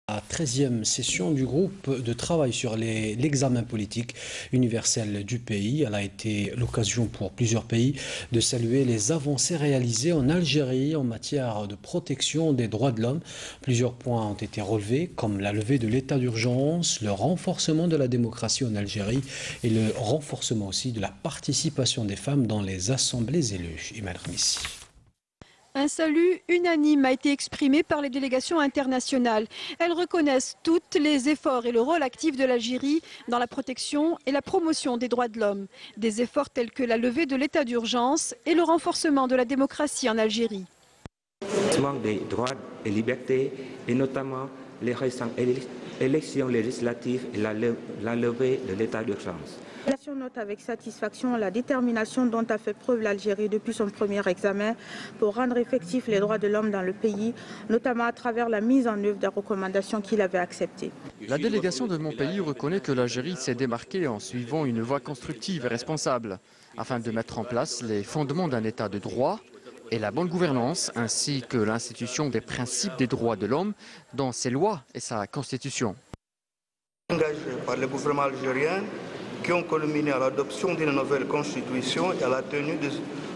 La 13e session du groupe de travail sur l'examen politique universel du pays. Elle a été l'occasion pour plusieurs pays de saluer les avancées réalisées en Algérie en matière de protection des droits de l'homme. Plusieurs points ont été relevés, comme la levée de l'état d'urgence, le renforcement de la démocratie en Algérie et le renforcement aussi de la participation des femmes dans les assemblées élues. Iman Khamissi. Un salut unanime a été exprimé par les délégations internationales. Elles reconnaissent toutes les efforts et le rôle actif de l'Algérie dans la protection et la promotion des droits de l'homme. Des efforts tels que la levée de l'état d'urgence et le renforcement de la démocratie en Algérie. Des droits et libertés, et notamment les récentes élections législatives et la levée de l'état d'urgence. La délégation note avec satisfaction la détermination dont a fait preuve l'Algérie depuis son premier examen pour rendre effectifs les droits de l'homme dans le pays, notamment à travers la mise en œuvre des recommandations qu'il avait acceptées. La délégation de mon pays reconnaît que l'Algérie s'est démarquée en suivant une voie constructive et responsable, afin de mettre en place les fondements d'un état de droit et la bonne gouvernance, ainsi que l'institution des principes des droits de l'homme dans ses lois et sa constitution. Engagé par le gouvernement algérien, qui ont culminé à l'adoption d'une nouvelle constitution et à la tenue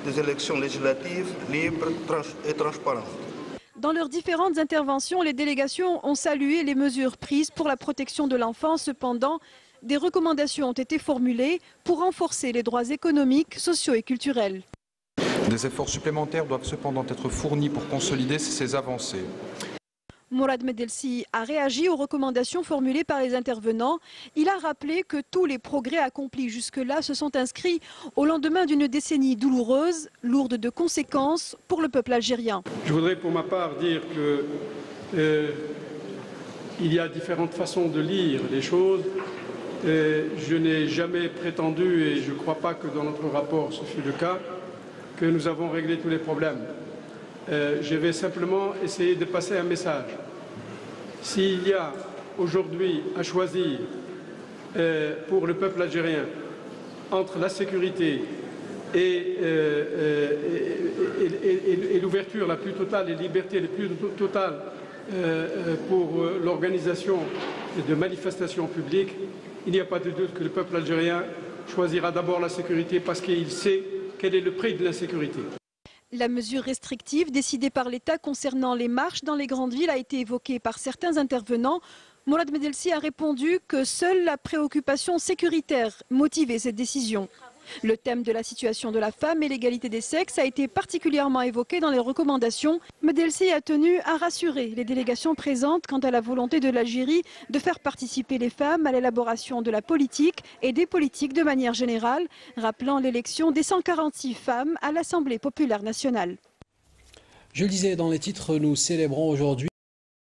des élections législatives libres et transparentes. Dans leurs différentes interventions, les délégations ont salué les mesures prises pour la protection de l'enfant. Cependant, des recommandations ont été formulées pour renforcer les droits économiques, sociaux et culturels. Des efforts supplémentaires doivent cependant être fournis pour consolider ces avancées. Mourad Medelsi a réagi aux recommandations formulées par les intervenants. Il a rappelé que tous les progrès accomplis jusque-là se sont inscrits au lendemain d'une décennie douloureuse, lourde de conséquences pour le peuple algérien. Je voudrais pour ma part dire qu'il y a différentes façons de lire les choses. Je n'ai jamais prétendu, et je ne crois pas que dans notre rapport ce fut le cas, que nous avons réglé tous les problèmes. Je vais simplement essayer de passer un message. S'il y a aujourd'hui à choisir pour le peuple algérien entre la sécurité et l'ouverture la plus totale et liberté la plus totale pour l'organisation de manifestations publiques, il n'y a pas de doute que le peuple algérien choisira d'abord la sécurité parce qu'il sait quel est le prix de l'insécurité. La mesure restrictive décidée par l'État concernant les marches dans les grandes villes a été évoquée par certains intervenants. Mourad Medelsi a répondu que seule la préoccupation sécuritaire motivait cette décision. Le thème de la situation de la femme et l'égalité des sexes a été particulièrement évoqué dans les recommandations. Medelsi a tenu à rassurer les délégations présentes quant à la volonté de l'Algérie de faire participer les femmes à l'élaboration de la politique et des politiques de manière générale, rappelant l'élection des 146 femmes à l'Assemblée populaire nationale. Je le disais dans les titres, nous célébrons aujourd'hui